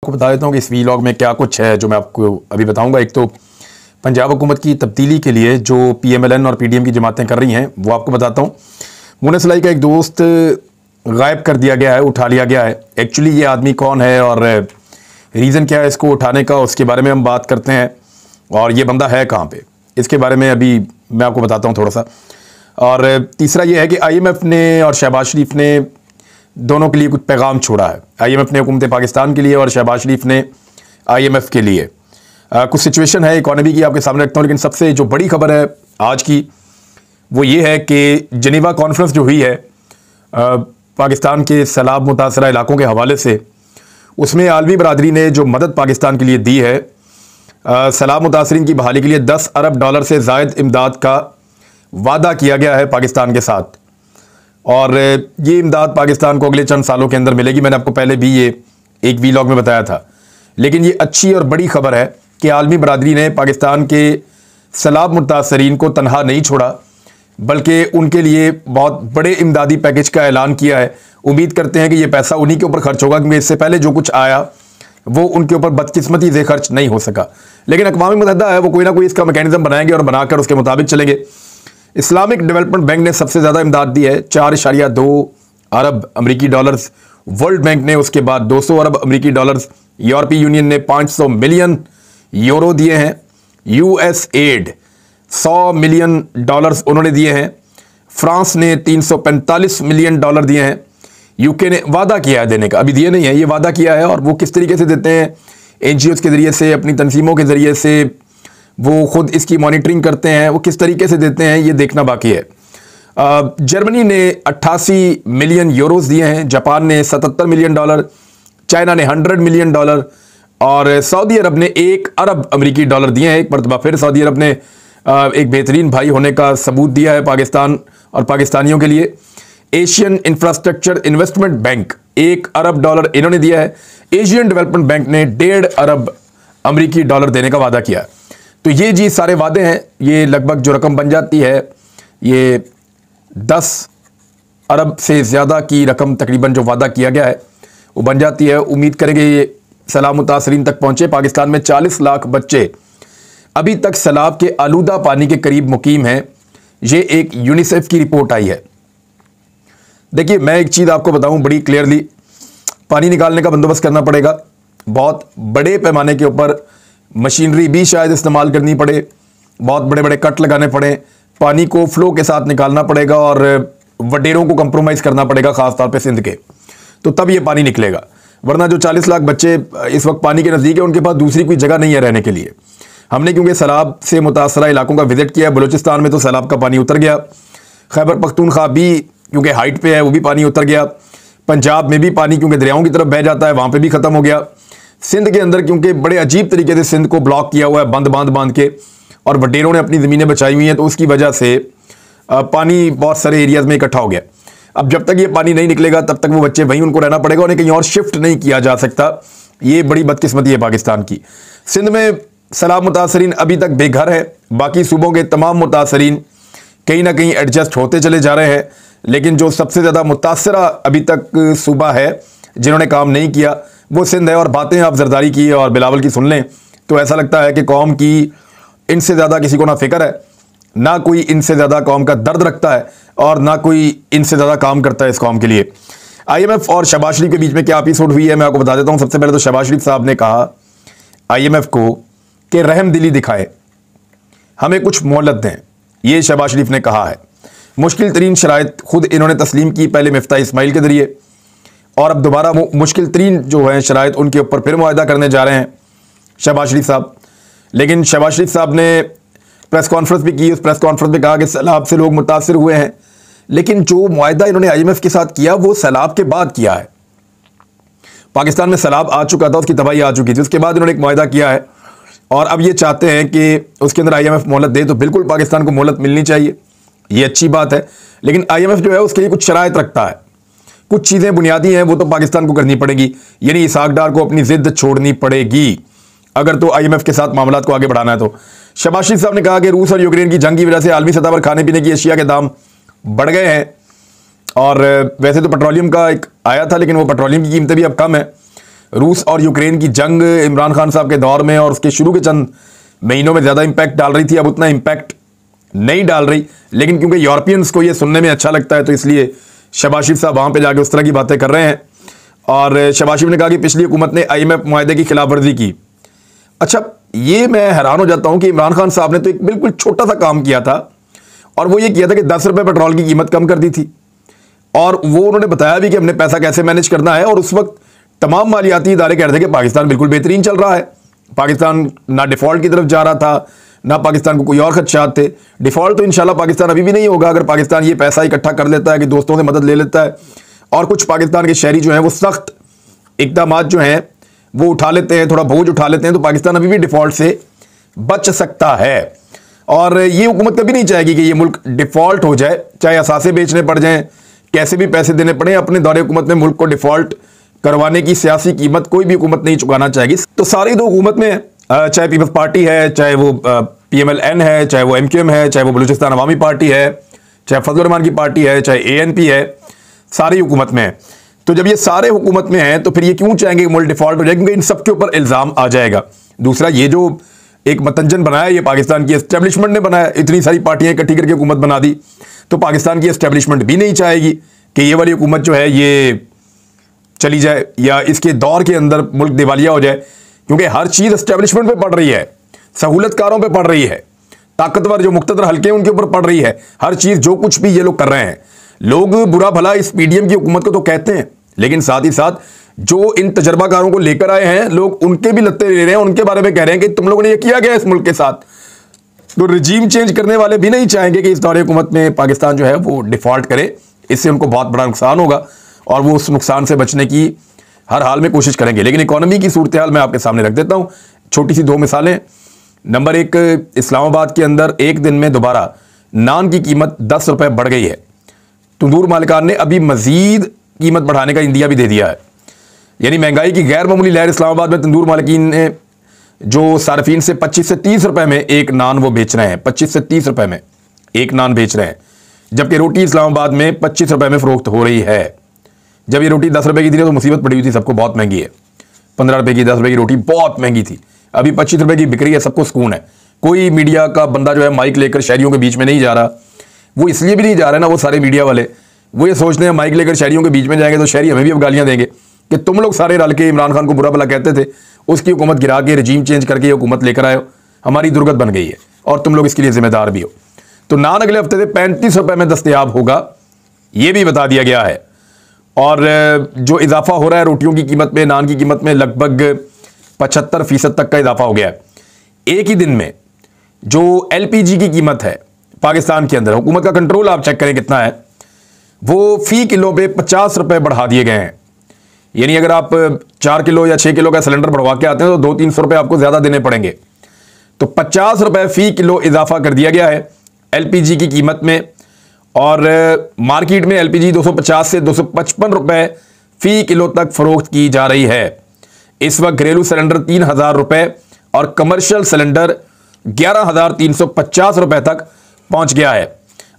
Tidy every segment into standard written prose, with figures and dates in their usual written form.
आपको बता देता हूँ कि इस वीलॉग में क्या कुछ है जो मैं आपको अभी बताऊंगा। एक तो पंजाब हुकूमत की तब्दीली के लिए जो PMLN और PDM की जमातें कर रही हैं वो आपको बताता हूँ। मुन्ना सलाई का एक दोस्त गायब कर दिया गया है, उठा लिया गया है। एक्चुअली ये आदमी कौन है और रीज़न क्या है इसको उठाने का, उसके बारे में हम बात करते हैं। और ये बंदा है कहाँ पे, इसके बारे में अभी मैं आपको बताता हूँ थोड़ा सा। और तीसरा ये है कि IMF ने और शहबाज शरीफ ने दोनों के लिए कुछ पैगाम छोड़ा है। IMF ने हुकूमत पाकिस्तान के लिए और शहबाज शरीफ ने IMF के लिए। कुछ सिचुएशन है इकॉनमी की आपके सामने रखता हूँ, लेकिन सबसे जो बड़ी खबर है आज की वो ये है कि जनीवा कॉन्फ्रेंस जो हुई है पाकिस्तान के सैलाब मुतासरा इलाकों के हवाले से, उसमें आलमी बरादरी ने जो मदद पाकिस्तान के लिए दी है, सैलाब मुतासरीन की बहाली के लिए $10 अरब से ज़ायद इमदाद का वादा किया गया है पाकिस्तान के साथ। और ये इमदाद पाकिस्तान को अगले चंद सालों के अंदर मिलेगी। मैंने आपको पहले भी ये एक वीलॉग में बताया था। लेकिन ये अच्छी और बड़ी खबर है कि आलमी बरादरी ने पाकिस्तान के सैलाब मुतासरीन को तनहा नहीं छोड़ा, बल्कि उनके लिए बहुत बड़े इमदादी पैकेज का ऐलान किया है। उम्मीद करते हैं कि ये पैसा उन्हीं के ऊपर खर्च होगा, क्योंकि इससे पहले जो कुछ आया वो उनके ऊपर बदकिस्मती से खर्च नहीं हो सका। लेकिन अक़वाम मुत्तहिदा है, वो कोई ना कोई इसका मैकेनिज्म बनाएंगे और बनाकर उसके मुताबिक चलेंगे। इस्लामिक डेवलपमेंट बैंक ने सबसे ज़्यादा इमदाद दी है, $4.2 अरब अमरीकी डॉलर्स। वर्ल्ड बैंक ने उसके बाद $200 अरब अमरीकी डॉलर्स। यूरोपीय यूनियन ने 500 मिलियन यूरो दिए हैं। USAID $100 मिलियन उन्होंने दिए हैं। फ्रांस ने $345 मिलियन दिए हैं। UK ने वादा किया है देने का, अभी दिए नहीं है, ये वादा किया है। और वो किस तरीके से देते हैं, NGOs के ज़रिए से, अपनी तंजीमों के ज़रिए से, वो खुद इसकी मॉनिटरिंग करते हैं। वो किस तरीके से देते हैं ये देखना बाकी है। जर्मनी ने 88 मिलियन यूरोस दिए हैं। जापान ने $77 मिलियन। चाइना ने $100 मिलियन। और सऊदी अरब ने $1 अरब अमरीकी डॉलर दिए हैं। एक मरतबा फिर सऊदी अरब ने एक बेहतरीन भाई होने का सबूत दिया है पाकिस्तान और पाकिस्तानियों के लिए। एशियन इंफ्रास्ट्रक्चर इन्वेस्टमेंट बैंक $1 अरब इन्होंने दिया है। एशियन डेवलपमेंट बैंक ने $1.5 अरब अमरीकी डॉलर देने का वादा किया। तो ये जी सारे वादे हैं। ये लगभग जो रकम बन जाती है, ये 10 अरब से ज़्यादा की रकम तकरीबन जो वादा किया गया है वो बन जाती है। उम्मीद करेंगे ये सैलाब मुतासरीन तक पहुँचे। पाकिस्तान में 40 लाख बच्चे अभी तक सैलाब के आलूदा पानी के करीब मुकीम हैं। ये एक यूनिसेफ की रिपोर्ट आई है। देखिए, मैं एक चीज़ आपको बताऊं बड़ी क्लियरली, पानी निकालने का बंदोबस्त करना पड़ेगा। बहुत बड़े पैमाने के ऊपर मशीनरी भी शायद इस्तेमाल करनी पड़े, बहुत बड़े बड़े कट लगाने पड़े, पानी को फ्लो के साथ निकालना पड़ेगा और वडेरों को कंप्रोमाइज़ करना पड़ेगा, ख़ासतौर पे सिंध के, तो तब ये पानी निकलेगा। वरना जो 40 लाख बच्चे इस वक्त पानी के नज़दीक है, उनके पास दूसरी कोई जगह नहीं है रहने के लिए। हमने क्योंकि सैलाब से मुतासरा इलाकों का विजिट किया, बलूचिस्तान में तो सैलाब का पानी उतर गया। खैबर पख्तूनख्वा भी क्योंकि हाइट पे है, वो भी पानी उतर गया। पंजाब में भी पानी क्योंकि दरियाओं की तरफ बह जाता है, वहाँ पे भी ख़त्म हो गया। सिंध के अंदर क्योंकि बड़े अजीब तरीके से सिंध को ब्लॉक किया हुआ है, बांध के, और वडेरों ने अपनी ज़मीनें बचाई हुई हैं, तो उसकी वजह से पानी बहुत सारे एरियाज़ में इकट्ठा हो गया। अब जब तक ये पानी नहीं निकलेगा तब तक वो बच्चे वहीं उनको रहना पड़ेगा, उन्हें कहीं और शिफ्ट नहीं किया जा सकता। ये बड़ी बदकिस्मती है पाकिस्तान की। सिंध में सैलाब मुतासरीन अभी तक बेघर है। बाकी सूबों के तमाम मुतासरीन कहीं ना कहीं एडजस्ट होते चले जा रहे हैं, लेकिन जो सबसे ज़्यादा मुतासरा अभी तक सूबा है जिन्होंने काम नहीं किया वो सिंध है। और बातें आप जरदारी की और बिलावल की सुन लें तो ऐसा लगता है कि कौम की इनसे ज़्यादा किसी को ना फिक्र है, ना कोई इनसे ज़्यादा कौम का दर्द रखता है, और ना कोई इनसे ज़्यादा काम करता है इस कौम के लिए। IMF और शहबाज शरीफ के बीच में क्या एपिसोड हुई है मैं आपको बता देता हूँ। सबसे पहले तो शहबाज शरीफ साहब ने कहा IMF को कि रहम दिली दिखाए, हमें कुछ मोहलत दें। ये शहबाज शरीफ ने कहा है। मुश्किल तरीन शराइत खुद इन्होंने तस्लीम की, पहले मिफ्ता इस्माइल के ज़रिए, और अब दोबारा मुश्किल तरीन जो है शराइत उनके ऊपर फिर मुआहदा करने जा रहे हैं शहबाज शरीफ साहब। लेकिन शहबाज शरीफ साहब ने प्रेस कॉन्फ्रेंस भी की। उस प्रेस कॉन्फ्रेंस में कहा कि सैलाब से लोग मुतासर हुए हैं, लेकिन जो मुआहदा इन्होंने IMF के साथ किया वो सैलाब के बाद किया है। पाकिस्तान में सैलाब आ चुका था, उसकी तबाही आ चुकी थी, उसके बाद इन्होंने एक मुआहदा किया है, और अब ये चाहते हैं कि उसके अंदर IMF मोहलत दे। तो बिल्कुल पाकिस्तान को मोहलत मिलनी चाहिए, ये अच्छी बात है। लेकिन IMF जो है उसके लिए कुछ शराइत रखता है, कुछ चीज़ें बुनियादी हैं, वो तो पाकिस्तान को करनी पड़ेगी। यानी इसाक डार को अपनी जिद छोड़नी पड़ेगी अगर तो IMF के साथ मामलात को आगे बढ़ाना है। तो शहबाज शरीफ साहब ने कहा कि रूस और यूक्रेन की जंग की वजह से आलमी सतह पर खाने पीने की अशिया के दाम बढ़ गए हैं। और वैसे तो पेट्रोलियम का एक आया था, लेकिन वो पेट्रोलियम की कीमतें भी अब कम है। रूस और यूक्रेन की जंग इमरान खान साहब के दौर में और उसके शुरू के चंद महीनों में ज़्यादा इम्पैक्ट डाल रही थी, अब उतना इम्पैक्ट नहीं डाल रही। लेकिन क्योंकि यूरोपियंस को ये सुनने में अच्छा लगता है तो इसलिए शहबाज शरीफ साहब वहाँ पे जाके उस तरह की बातें कर रहे हैं। और शहबाज शरीफ ने कहा कि पिछली हुकूमत ने IMF मुआहदे की खिलाफवर्जी की। अच्छा, ये मैं हैरान हो जाता हूँ कि इमरान खान साहब ने तो एक बिल्कुल छोटा सा काम किया था और वो ये किया था कि 10 रुपये पेट्रोल की कीमत कम कर दी थी। और वो उन्होंने बताया भी कि हमने पैसा कैसे मैनेज करना है। और उस वक्त तमाम मालियाती इदारे कह रहे थे कि पाकिस्तान बिल्कुल बेहतरीन चल रहा है, पाकिस्तान ना डिफ़ॉल्ट की तरफ जा रहा था, ना पाकिस्तान को कोई और खदशात थे। डिफ़ॉल्ट तो इंशाल्लाह पाकिस्तान अभी भी नहीं होगा अगर पाकिस्तान ये पैसा इकट्ठा कर लेता है कि दोस्तों से मदद ले लेता है और कुछ पाकिस्तान के शहरी जो हैं वो सख्त इक़दामात जो हैं वो उठा लेते हैं, थोड़ा बोझ उठा लेते हैं, तो पाकिस्तान अभी भी डिफ़ॉल्ट से बच सकता है। और ये हुकूमत कभी नहीं चाहेगी कि ये मुल्क डिफ़ॉल्ट हो जाए, चाहे असासे बेचने पड़ जाएं, कैसे भी पैसे देने पड़े। अपने दौरे हुकूमत में मुल्क को डिफ़ॉल्ट करवाने की सियासी कीमत कोई भी हुकूमत नहीं चुकाना चाहेगी। तो सारी दो हुकूमत में चाहे पीपल्स पार्टी है, चाहे वो PMLN है, चाहे वो MQM है, चाहे वो बलूचिस्तान अवामी पार्टी है, चाहे फजल रहमान की पार्टी है, चाहे ANP है, सारी हुकूमत में है। तो जब ये सारे हुकूमत में हैं तो फिर ये क्यों चाहेंगे कि मुल्क डिफ़ॉल्ट हो जाए, क्योंकि इन सब के ऊपर इल्ज़ाम आ जाएगा। दूसरा, ये जो एक मतंजन बनाया ये पाकिस्तान की एस्टेब्लिशमेंट ने बनाया, इतनी सारी पार्टियां इकट्ठी करके हुकूमत बना दी, तो पाकिस्तान की एस्टेब्लिशमेंट भी नहीं चाहेगी कि ये वाली हुकूमत जो है ये चली जाए या इसके दौर के अंदर मुल्क दिवालिया हो जाए, क्योंकि हर चीज़ एस्टेब्लिशमेंट पे पड़ रही है, सहूलतकारों पे पड़ रही है, ताकतवर जो मुख्तदर हल्के उनके ऊपर पड़ रही है। हर चीज़ जो कुछ भी ये लोग कर रहे हैं, लोग बुरा भला इस PDM की हुकूमत को तो कहते हैं, लेकिन साथ ही साथ जो इन तजर्बाकारों को लेकर आए हैं लोग उनके भी लत्ते ले रहे हैं, उनके बारे में कह रहे हैं कि तुम लोगों ने ये किया गया इस मुल्क के साथ। तो रजीम चेंज करने वाले भी नहीं चाहेंगे कि इस दौरे हुकूमत में पाकिस्तान जो है वो डिफ़ॉल्ट करे, इससे उनको बहुत बड़ा नुकसान होगा और वो उस नुकसान से बचने की हर हाल में कोशिश करेंगे। लेकिन इकॉनमी की सूरत हाल मैं आपके सामने रख देता हूँ, छोटी सी 2 मिसालें। नंबर 1, इस्लामाबाद के अंदर एक दिन में दोबारा नान की कीमत 10 रुपये बढ़ गई है। तंदूर मालिकान ने अभी मजीद कीमत बढ़ाने का इंदिया भी दे दिया है, यानी महंगाई की गैर मामूली लहर इस्लामाबाद में तंदूर मालिकीन ने जो सार्फिन से 25 से 30 रुपए में एक नान वो बेच रहे हैं, 25 से 30 रुपए में एक नान बेच रहे हैं, जबकि रोटी इस्लामाबाद में 25 रुपए में फ़रोख्त हो रही है। जब ये रोटी 10 रुपए की थी तो मुसीबत पड़ी हुई थी, सबको बहुत महंगी है। 15 रुपए की 10 रुपए की रोटी बहुत महंगी थी, अभी 25 रुपए की बिक रही है, सबको सुकून है। कोई मीडिया का बंदा जो है माइक लेकर शहरियों के बीच में नहीं जा रहा, वो इसलिए भी नहीं जा रहे ना, वो सारे मीडिया वाले वो ये सोचते हैं माइक लेकर शहरियों के बीच में जाएंगे तो शहरी हमें भी अब गालियां देंगे कि तुम लोग सारे रल के इमरान खान को बुरा भला कहते थे, उसकी हुकूमत गिरा के रजीम चेंज करके ये हुकूमत लेकर आए हो, हमारी दुर्गत बन गई है और तुम लोग इसके लिए जिम्मेदार भी हो। तो नान अगले हफ्ते से 35 रुपए में दस्तयाब होगा, ये भी बता दिया गया है। और जो इजाफा हो रहा है रोटियों की कीमत में, नान की कीमत में लगभग 75% तक का इजाफा हो गया है। एक ही दिन में जो LPG की कीमत है पाकिस्तान के अंदर, हुकूमत का कंट्रोल आप चेक करें कितना है, वो फी किलो पे 50 रुपए बढ़ा दिए गए हैं। यानी अगर आप 4 किलो या 6 किलो का सिलेंडर बढ़वा के आते हैं तो 200-300 रुपए आपको ज्यादा देने पड़ेंगे। तो 50 रुपए फी किलो इजाफा कर दिया गया है LPG की कीमत में। और मार्केट में LPG 250 से 255 रुपए फी किलो तक फरोख्त की जा रही है। इस वक्त घरेलू सिलेंडर 3000 रुपए और कमर्शियल सिलेंडर 11,350 रुपए तक पहुंच गया है।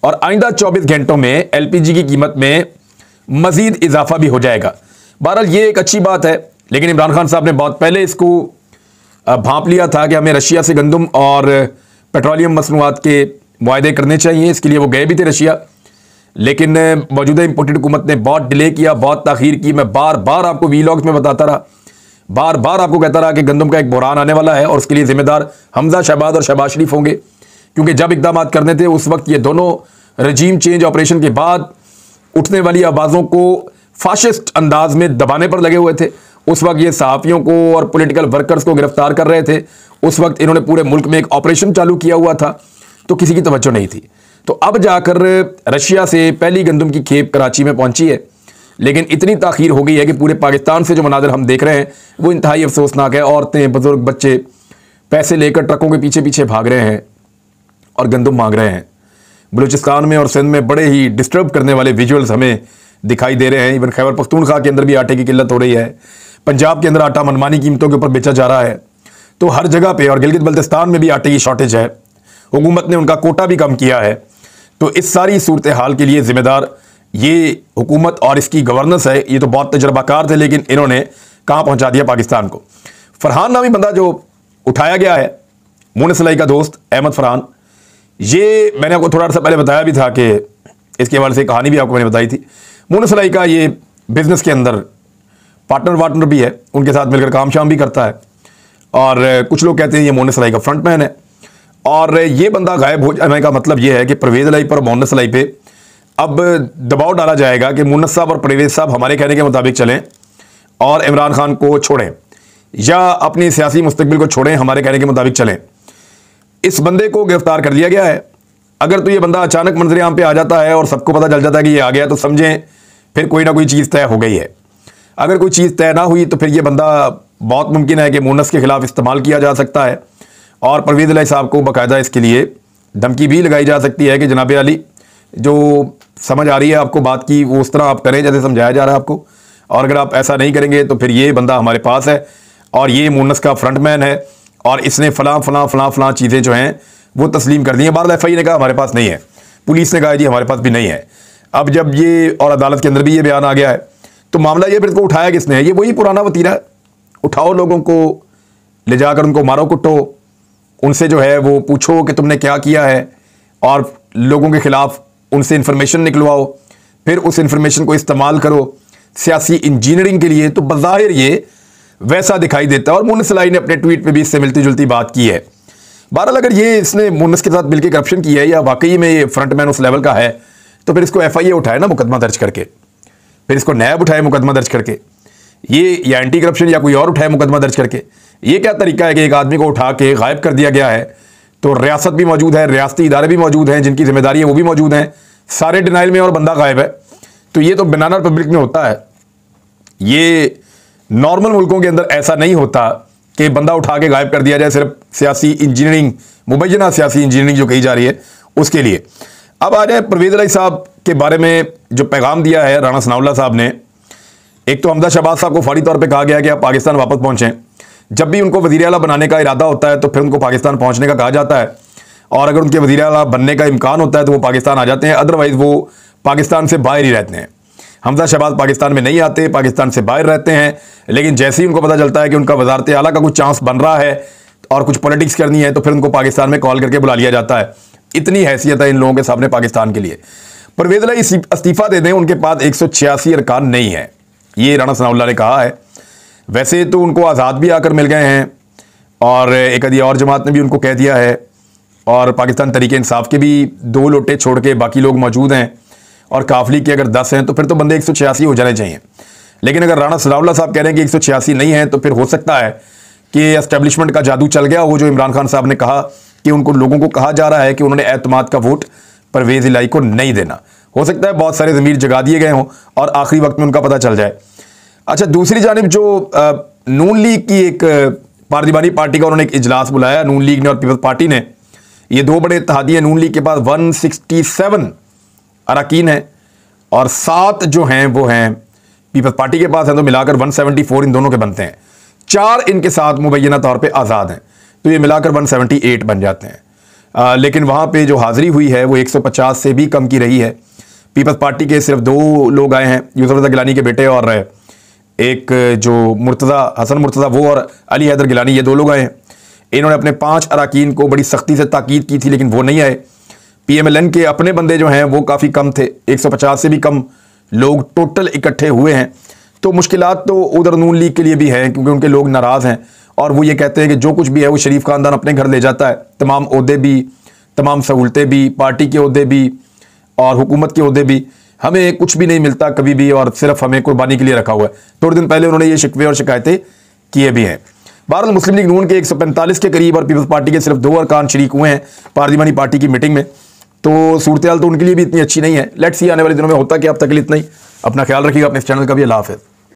और आइंदा 24 घंटों में LPG की कीमत में मजीद इजाफा भी हो जाएगा। बहरहाल ये एक अच्छी बात है, लेकिन इमरान खान साहब ने बहुत पहले इसको भांप लिया था कि हमें रशिया से गंदम और पेट्रोलियम मसनूआत के मुआहदे करने चाहिए। इसके लिए वो गए भी थे रशिया, लेकिन मौजूदा इंपोर्टेड हुकूमत ने बहुत डिले किया, बहुत ताखीर की। मैं बार बार आपको वीलॉग्स में बताता रहा, बार बार आपको कहता रहा कि गंदम का एक बहरान आने वाला है और उसके लिए जिम्मेदार हमजा शहबाज और शहबाज शरीफ होंगे, क्योंकि जब इकदाम करने थे उस वक्त ये दोनों रजीम चेंज ऑपरेशन के बाद उठने वाली आवाज़ों को फाशिस्ट अंदाज में दबाने पर लगे हुए थे। उस वक्त ये सहाफ़ियों को और पॉलिटिकल वर्कर्स को गिरफ्तार कर रहे थे। उस वक्त इन्होंने पूरे मुल्क में एक ऑपरेशन चालू किया हुआ था, तो किसी की तवज्जो नहीं थी। तो अब जाकर रशिया से पहली गंदम की खेप कराची में पहुंची है, लेकिन इतनी ताखीर हो गई है कि पूरे पाकिस्तान से जो मनाज़र हम देख रहे हैं वो इंतहाई अफसोसनाक है। औरतें, बुजुर्ग, बच्चे पैसे लेकर ट्रकों के पीछे पीछे भाग रहे हैं और गंदम मांग रहे हैं। बलूचिस्तान में और सिंध में बड़े ही डिस्टर्ब करने वाले विजुअल्स हमें दिखाई दे रहे हैं। इवन खैबर पख्तूनख्वा के अंदर भी आटे की किल्लत हो रही है, पंजाब के अंदर आटा मनमानी कीमतों के ऊपर बेचा जा रहा है। तो हर जगह पे, और गिलगित बल्तिस्तान में भी आटे की शॉर्टेज है, हुकूमत ने उनका कोटा भी कम किया है। तो इस सारी सूरत हाल के लिए जिम्मेदार ये हुकूमत और इसकी गवर्नेंस है। ये तो बहुत तजर्बाकार थे, लेकिन इन्होंने कहाँ पहुंचा दिया पाकिस्तान को। फरहान नामी बंदा जो उठाया गया है, मोहन सलाई का दोस्त अहमद फरहान, ये मैंने आपको थोड़ा सा पहले बताया भी था कि इसके हवाले से कहानी भी आपको मैंने बताई थी। मोहन सलाई का ये बिजनेस के अंदर पार्टनर भी है, उनके साथ मिलकर काम शाम भी करता है, और कुछ लोग कहते हैं ये मोहन सलाई का फ्रंटमैन है। और ये बंदा गायब हो जाने का मतलब ये है कि परवेज इलाही पर, मोहन सलाई पे अब दबाव डाला जाएगा कि मोहन साहब और परवेज साहब हमारे कहने के मुताबिक चलें और इमरान खान को छोड़ें, या अपनी सियासी मुस्तकबिल को छोड़ें, हमारे कहने के मुताबिक चलें। इस बंदे को गिरफ्तार कर लिया गया है। अगर तो ये बंदा अचानक मंजर आम पे आ जाता है और सबको पता चल जाता है कि ये आ गया, तो समझें फिर कोई ना कोई चीज़ तय हो गई है। अगर कोई चीज़ तय ना हुई तो फिर ये बंदा बहुत मुमकिन है कि मोनस के खिलाफ इस्तेमाल किया जा सकता है, और परवेज इलाही साहब को बाकायदा इसके लिए धमकी भी लगाई जा सकती है कि जनाब अली, जो समझ आ रही है आपको बात की, वो उस तरह आप करें जैसे समझाया जा रहा है आपको, और अगर आप ऐसा नहीं करेंगे तो फिर ये बंदा हमारे पास है और ये मोनस का फ्रंटमैन है, और इसने फलां चीज़ें जो हैं वो तस्लीम कर दी हैं। बार FI ने कहा हमारे पास नहीं है, पुलिस ने कहा जी हमारे पास भी नहीं है। अब जब ये, और अदालत के अंदर भी ये बयान आ गया है, तो मामला ये फिर इसको उठाया किसने है? ये वही पुराना वतीरा है, उठाओ लोगों को, ले जाकर उनको मारो कुटो, उनसे जो है वो पूछो कि तुमने क्या किया है, और लोगों के खिलाफ उनसे इंफॉर्मेशन निकलवाओ, फिर उस इंफॉर्मेशन को इस्तेमाल करो सियासी इंजीनियरिंग के लिए। तो बज़ाहिर ये वैसा दिखाई देता है, और मोहन सलाई ने अपने ट्वीट पे भी इससे मिलती जुलती बात की है। बहरहाल अगर ये इसने मोनस के साथ मिलकर करप्शन की है, या वाकई में ये फ्रंटमैन उस लेवल का है, तो फिर इसको FIA उठाए ना मुकदमा दर्ज करके, फिर इसको नैब उठाए मुकदमा दर्ज करके, ये या एंटी करप्शन या कोई और उठाए मुकदमा दर्ज करके। ये क्या तरीका है कि एक आदमी को उठा के गायब कर दिया गया है, तो रियासत भी मौजूद है, रियासती इदारे भी मौजूद हैं, जिनकी जिम्मेदारी है वो भी मौजूद हैं, सारे डिनाइल में, और बंदा गायब है। तो ये तो बनाना रिपब्लिक में होता है, ये नॉर्मल मुल्कों के अंदर ऐसा नहीं होता कि बंदा उठा के गायब कर दिया जाए, सिर्फ सियासी इंजीनियरिंग, मुबैना सियासी इंजीनियरिंग जो कही जा रही है उसके लिए। अब आ जाए परवेज इलाही साहब के बारे में जो पैगाम दिया है राणा सनाउल्लाह साहब ने। एक तो हमजा शहबाज साहब को फौरी तौर पे कहा गया कि आप पाकिस्तान वापस पहुंचें। जब भी उनको वज़ीर आला बनाने का इरादा होता है तो फिर उनको पाकिस्तान पहुंचने का कहा जाता है, और अगर उनके वज़ीर आला बनने का इम्कान होता है तो वो पाकिस्तान आ जाते हैं, अदरवाइज़ वो पाकिस्तान से बाहर ही रहते हैं। हमजा शहबाज पाकिस्तान में नहीं आते, पाकिस्तान से बाहर रहते हैं, लेकिन जैसे ही उनको पता चलता है कि उनका वज़ारत आला का कुछ चांस बन रहा है और कुछ पॉलिटिक्स करनी है, तो फिर उनको पाकिस्तान में कॉल करके बुला लिया जाता है। इतनी हैसियत है इन लोगों के सामने पाकिस्तान के लिए। परवेज इलाही इस्तीफ़ा दे दें, उनके पास 186 अरकान नहीं है, ये राणा सनाउल्लाह ने कहा है। वैसे तो उनको आज़ाद भी आकर मिल गए हैं, और एक आधी और जमात ने भी उनको कह दिया है, और पाकिस्तान तरीके इंसाफ के भी 2 लोटे छोड़ के बाकी लोग मौजूद हैं, और काफली के अगर 10 हैं तो फिर तो बंदे 186 हो जाने चाहिए। लेकिन अगर राणा सनाउल्लाह साहब कह रहे हैं कि 186 नहीं है, तो फिर हो सकता है कि एस्टेब्लिशमेंट का जादू चल गया हो, जो इमरान खान साहब ने कहा कि उनको, लोगों को कहा जा रहा है कि उन्होंने एतमाद का वोट परवेज इलाही को नहीं देना। हो सकता है बहुत सारे ज़मीर जगा दिए गए हों और आखिरी वक्त में उनका पता चल जाए। अच्छा, दूसरी जानिब जो नून लीग की एक पार्लिमानी पार्टी का उन्होंने एक इजलास बुलाया, नून लीग ने और पीपल्स पार्टी ने। ये 2 बड़े इत्तेहादी हैं। नून लीग के पास 167 अरकान हैं, और 7 जो हैं वो हैं पीपल्स पार्टी के पास हैं, तो मिलाकर 174 इन दोनों के बनते हैं। 4 इनके साथ मुबैना तौर पे आज़ाद हैं, तो ये मिलाकर 178 बन जाते हैं। लेकिन वहाँ पे जो हाज़िरी हुई है वो 150 से भी कम की रही है। पीपल्स पार्टी के सिर्फ 2 लोग आए हैं, यूसुफ रज़ा गिलानी के बेटे, और एक जो हसन मुर्तज़ा वो, और अली हैदर गिलानी, ये 2 लोग आए हैं। इन्होंने अपने 5 अरकान को बड़ी सख्ती से ताकीद की थी, लेकिन वो नहीं आए। PMLN के अपने बंदे जो हैं वो काफ़ी कम थे, 150 से भी कम लोग टोटल इकट्ठे हुए हैं। तो मुश्किलात तो उधर नून लीग के लिए भी हैं, क्योंकि उनके लोग नाराज़ हैं, और वो ये कहते हैं कि जो कुछ भी है वो शरीफ खानदान अपने घर ले जाता है, तमाम ओहदे भी, तमाम सहूलतें भी, पार्टी के ओहदे भी और हुकूमत के ओहदे भी, हमें कुछ भी नहीं मिलता कभी भी, और सिर्फ हमें कुर्बानी के लिए रखा हुआ है। थोड़े दिन पहले उन्होंने ये शिकवे और शिकायतें किए भी हैं। बहरहाल मुस्लिम लीग नून के 145 के करीब और पीपल्स पार्टी के सिर्फ 2 अरकान शरीक हुए हैं पार्लिमानी पार्टी की मीटिंग में। तो सूरत हाल तो उनके लिए भी इतनी अच्छी नहीं है। लेट्स सी आने वाले दिनों में होता कि अब तक इतना ही। अपना ख्याल रखिएगा, अपने इस चैनल का भी। अल्लाह हाफ़िज़।